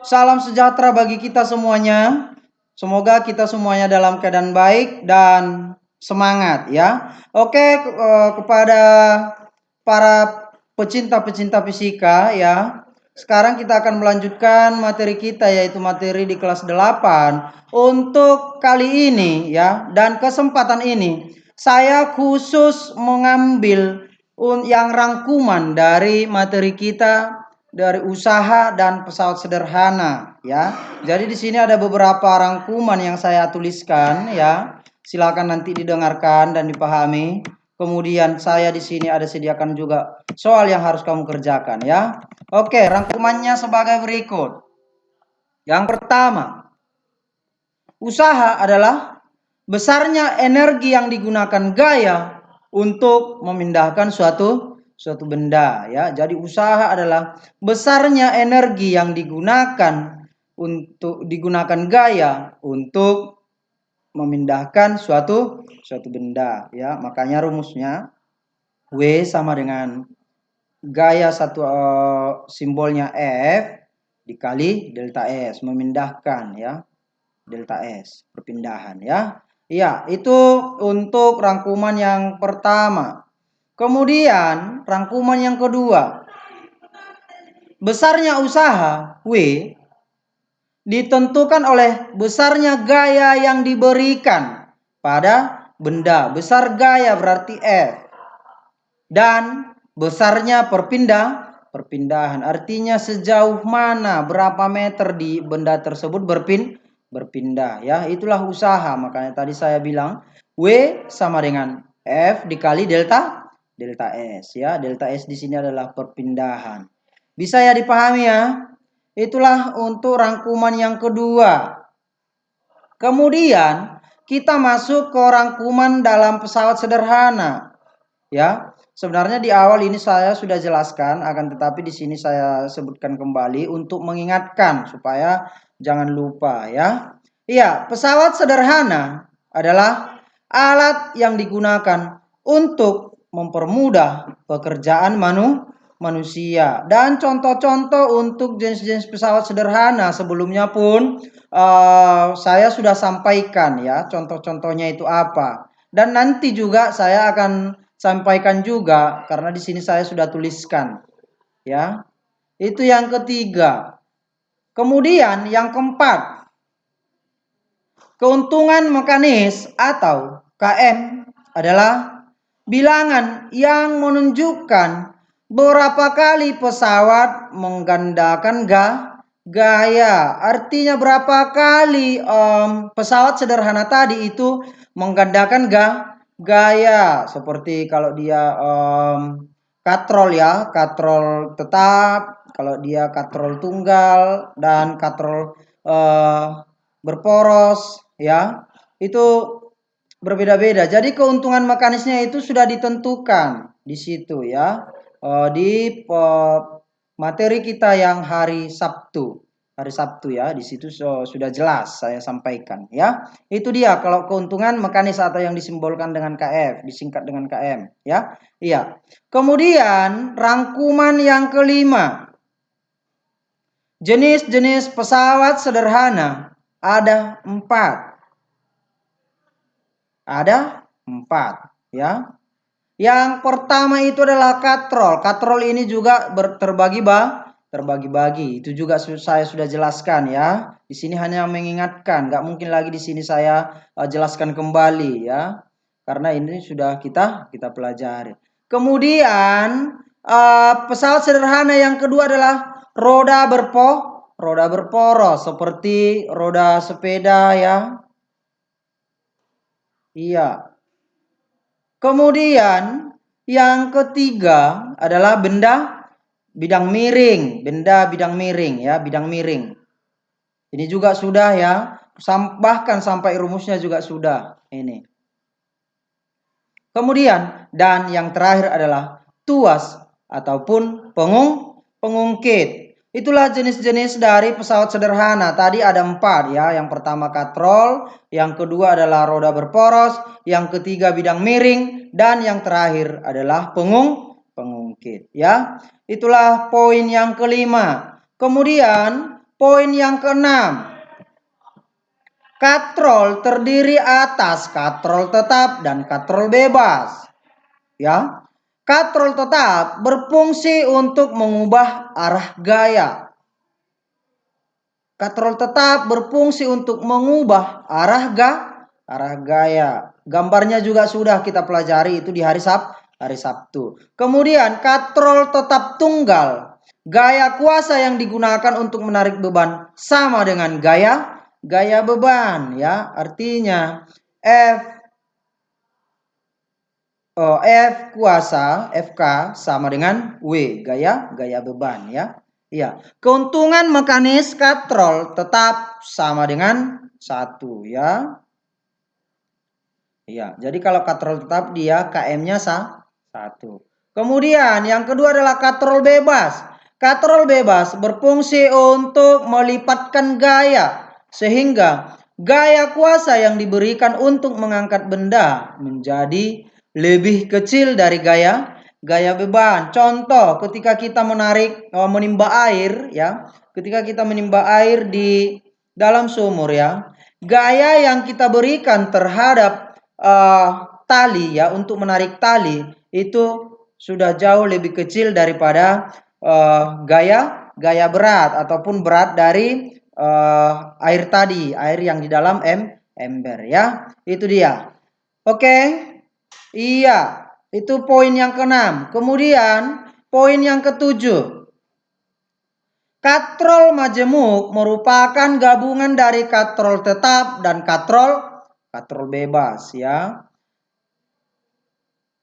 Salam sejahtera bagi kita semuanya. Semoga kita semuanya dalam keadaan baik dan semangat ya. Oke, kepada para pecinta-pecinta fisika ya. Sekarang kita akan melanjutkan materi kita, yaitu materi di kelas 8. Untuk kali ini ya, dan kesempatan ini saya khusus mengambil yang rangkuman dari materi kita dari usaha dan pesawat sederhana ya. Jadi di sini ada beberapa rangkuman yang saya tuliskan ya. Silakan nanti didengarkan dan dipahami. Kemudian saya di sini ada sediakan juga soal yang harus kamu kerjakan ya. Oke, rangkumannya sebagai berikut. Yang pertama, usaha adalah besarnya energi yang digunakan gaya untuk memindahkan suatu benda ya. Jadi usaha adalah besarnya energi yang digunakan gaya untuk memindahkan suatu benda ya. Makanya rumusnya W sama dengan gaya simbolnya F dikali delta S, memindahkan ya. Delta S, perpindahan ya. Iya, itu untuk rangkuman yang pertama. Kemudian rangkuman yang kedua. Besarnya usaha W ditentukan oleh besarnya gaya yang diberikan pada benda. Besar gaya berarti F. Dan besarnya perpindahan. Artinya sejauh mana, berapa meter di benda tersebut berpindah ya. Itulah usaha. Makanya tadi saya bilang W sama dengan F dikali delta S ya. Delta S di sini adalah perpindahan. Bisa ya dipahami ya? Itulah untuk rangkuman yang kedua. Kemudian kita masuk ke rangkuman dalam pesawat sederhana. Ya, sebenarnya di awal ini saya sudah jelaskan, akan tetapi di sini saya sebutkan kembali untuk mengingatkan supaya jangan lupa ya. Iya, pesawat sederhana adalah alat yang digunakan untuk mempermudah pekerjaan manusia. Dan contoh-contoh untuk jenis-jenis pesawat sederhana sebelumnya pun saya sudah sampaikan ya, contoh-contohnya itu apa. Dan nanti juga saya akan sampaikan juga karena di sini saya sudah tuliskan ya. Itu yang ketiga. Kemudian yang keempat, keuntungan mekanis atau KM adalah bilangan yang menunjukkan berapa kali pesawat menggandakan gaya. Artinya berapa kali pesawat sederhana tadi itu menggandakan gaya. Seperti kalau dia katrol ya, katrol tetap, kalau dia katrol tunggal dan katrol berporos ya, itu berbeda-beda. Jadi keuntungan mekanisnya itu sudah ditentukan di situ ya. Di materi kita yang hari Sabtu. Hari Sabtu ya, di situ sudah jelas saya sampaikan ya. Itu dia kalau keuntungan mekanis atau yang disimbolkan dengan KF, disingkat dengan KM ya. Iya. Kemudian rangkuman yang kelima. Jenis-jenis pesawat sederhana ada 4. Ada 4 ya. Yang pertama itu adalah katrol. Katrol ini juga terbagi-bagi. Itu juga saya sudah jelaskan ya. Di sini hanya mengingatkan, nggak mungkin lagi di sini saya jelaskan kembali ya. Karena ini sudah kita pelajari. Kemudian pesawat sederhana yang kedua adalah roda berporos seperti roda sepeda ya. Iya. Kemudian yang ketiga adalah benda bidang miring ya, bidang miring. Ini juga sudah ya, bahkan sampai rumusnya juga sudah ini. Kemudian dan yang terakhir adalah tuas ataupun pengungkit. Itulah jenis-jenis dari pesawat sederhana. Tadi ada 4 ya. Yang pertama katrol, yang kedua adalah roda berporos, yang ketiga bidang miring, dan yang terakhir adalah pengungkit ya. Itulah poin yang kelima. Kemudian Poin yang keenam, katrol terdiri atas katrol tetap dan katrol bebas. Ya, katrol tetap berfungsi untuk mengubah arah gaya. Katrol tetap berfungsi untuk mengubah arah gaya. Gambarnya juga sudah kita pelajari itu di hari Sabtu. Kemudian katrol tetap tunggal. Gaya kuasa yang digunakan untuk menarik beban sama dengan gaya beban, ya. Artinya F kuasa FK sama dengan W gaya beban, ya. Iya, keuntungan mekanis katrol tetap sama dengan 1, ya. Iya, jadi kalau katrol tetap dia KM-nya 1. Kemudian yang kedua adalah katrol bebas. Katrol bebas berfungsi untuk melipatkan gaya sehingga gaya kuasa yang diberikan untuk mengangkat benda menjadi lebih kecil dari gaya beban. Contoh, ketika kita menimba air, ya. Ketika kita menimba air di dalam sumur, ya. Gaya yang kita berikan terhadap tali, ya, untuk menarik tali itu sudah jauh lebih kecil daripada gaya berat ataupun berat dari air tadi, air yang di dalam ember, ya. Itu dia. Oke. Iya, itu poin yang keenam. Kemudian poin yang ketujuh, katrol majemuk merupakan gabungan dari katrol tetap dan katrol bebas, ya.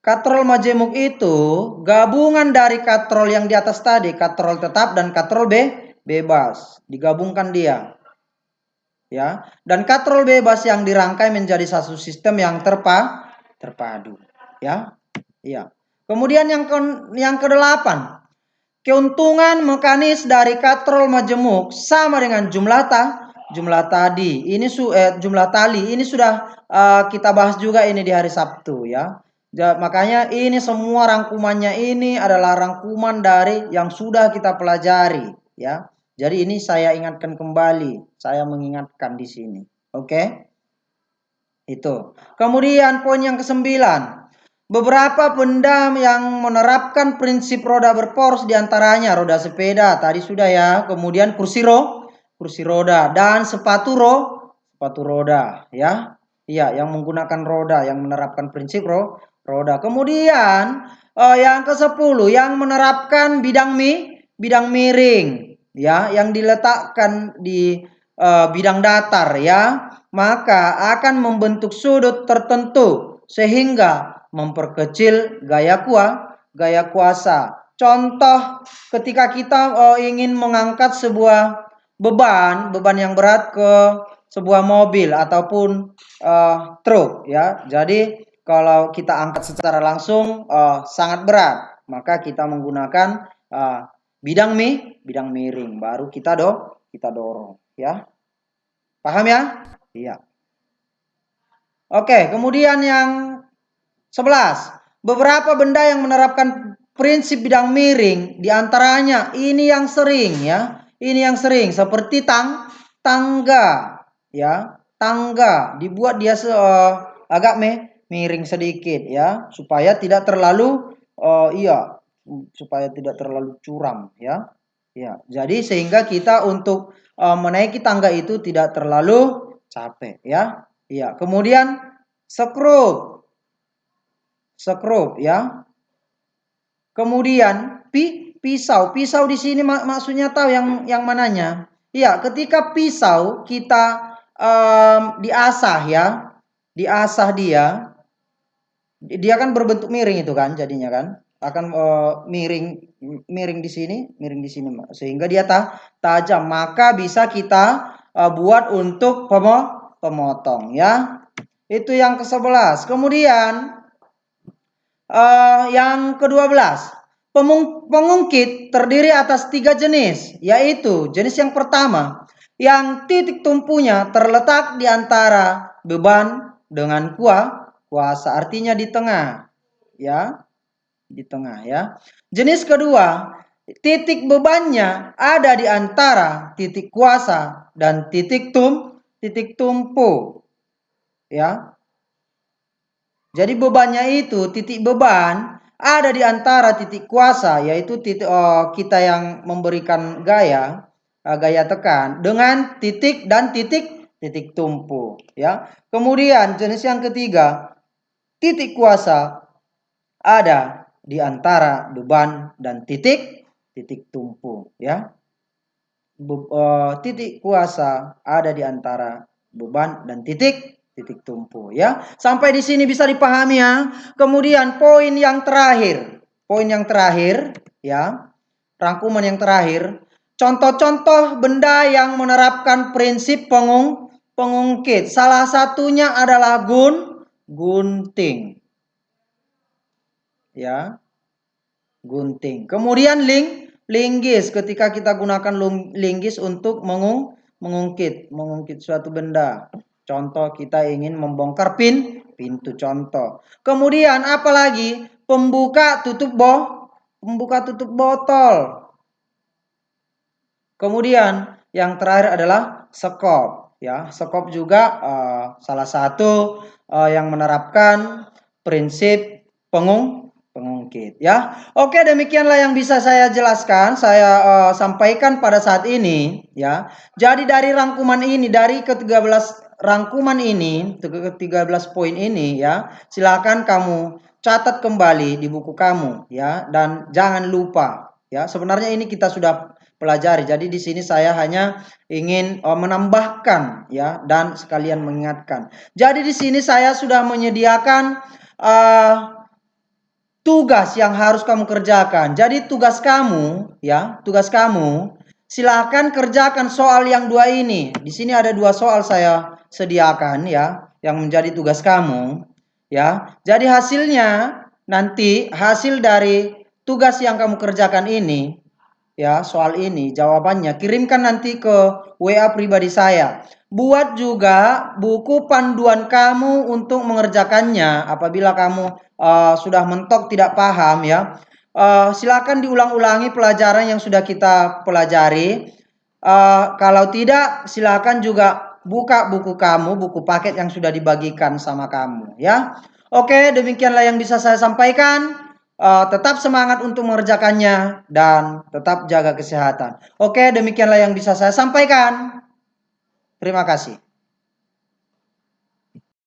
Katrol majemuk itu gabungan dari katrol yang di atas tadi, katrol tetap dan katrol bebas, digabungkan dia, ya. Dan katrol bebas yang dirangkai menjadi satu sistem yang terpadu, ya. Iya. Kemudian yang kedelapan, keuntungan mekanis dari katrol majemuk sama dengan jumlah tadi. Ini jumlah tali ini sudah kita bahas juga ini di hari Sabtu, ya. Makanya ini semua rangkumannya ini adalah rangkuman dari yang sudah kita pelajari, ya. Jadi ini saya ingatkan kembali, saya mengingatkan di sini. Oke? Itu. Kemudian poin yang kesembilan, beberapa benda yang menerapkan prinsip roda berporos diantaranya roda sepeda tadi sudah, ya. Kemudian kursi roda dan sepatu roda, ya. Iya, yang menggunakan roda, yang menerapkan prinsip roda. Kemudian yang ke-10 yang menerapkan bidang miring, ya, yang diletakkan di bidang datar, ya, maka akan membentuk sudut tertentu sehingga memperkecil gaya kuasa. Contoh, ketika kita ingin mengangkat sebuah beban yang berat ke sebuah mobil ataupun truk, ya. Jadi kalau kita angkat secara langsung sangat berat, maka kita menggunakan bidang miring, baru kita dorong, ya. Paham, ya? Iya. Oke, kemudian yang 11. Beberapa benda yang menerapkan prinsip bidang miring, diantaranya ini yang sering, ya. Ini yang sering seperti tangga, ya. Tangga dibuat dia agak miring sedikit, ya, supaya tidak terlalu supaya tidak terlalu curam, ya. Ya, jadi sehingga kita untuk menaiki tangga itu tidak terlalu capek, ya. Iya, kemudian skrup, ya. Kemudian pisau di sini maksudnya tahu yang mananya? Iya, ketika pisau kita diasah, ya, diasah dia kan berbentuk miring itu kan, jadinya kan akan miring di sini, sehingga dia tajam, maka bisa kita buat untuk pemotong, ya. Itu yang ke-11. Kemudian yang ke-12, pengungkit terdiri atas 3 jenis, yaitu jenis yang pertama yang titik tumpunya terletak di antara beban dengan kuasa, artinya di tengah, ya. Di tengah, ya. Jenis kedua Titik bebannya ada di antara titik kuasa dan titik tumpu. Ya. Jadi bebannya itu, titik beban ada di antara titik kuasa, yaitu kita yang memberikan gaya, gaya tekan, dengan titik dan titik tumpu. Ya. Kemudian jenis yang ketiga, titik kuasa ada di antara beban dan titik tumpu. Ya. Titik kuasa ada di antara beban dan titik tumpu, ya. Sampai di sini bisa dipahami, ya. Kemudian poin yang terakhir, ya, rangkuman yang terakhir, contoh-contoh benda yang menerapkan prinsip pengungkit. Salah satunya adalah gunting, ya, gunting. Kemudian linggis, ketika kita gunakan linggis untuk mengungkit suatu benda. Contoh, kita ingin membongkar pintu, contoh. Kemudian apalagi? Pembuka tutup botol. Kemudian yang terakhir adalah sekop, ya. Sekop juga salah satu yang menerapkan prinsip pengungkit, ya. Oke, demikianlah yang bisa saya jelaskan, saya sampaikan pada saat ini, ya. Jadi dari rangkuman ini, dari ke-13 rangkuman ini, ke-13 poin ini, ya, silakan kamu catat kembali di buku kamu, ya, dan jangan lupa, ya. Sebenarnya ini kita sudah pelajari. Jadi di sini saya hanya ingin menambahkan, ya, dan sekalian mengingatkan. Jadi di sini saya sudah menyediakan tugas yang harus kamu kerjakan. Jadi tugas kamu, ya, silakan kerjakan soal yang dua ini. Di sini ada 2 soal saya sediakan, ya, yang menjadi tugas kamu, ya. Jadi hasilnya nanti, hasil dari tugas yang kamu kerjakan ini, ya, soal ini jawabannya kirimkan nanti ke WA pribadi saya. Buat juga buku panduan kamu untuk mengerjakannya. Apabila kamu sudah mentok tidak paham, ya, silakan diulang-ulangi pelajaran yang sudah kita pelajari. Kalau tidak, silakan juga buka buku kamu, buku paket yang sudah dibagikan sama kamu, ya. Oke, demikianlah yang bisa saya sampaikan. Tetap semangat untuk mengerjakannya dan tetap jaga kesehatan. Oke, demikianlah yang bisa saya sampaikan. Terima kasih.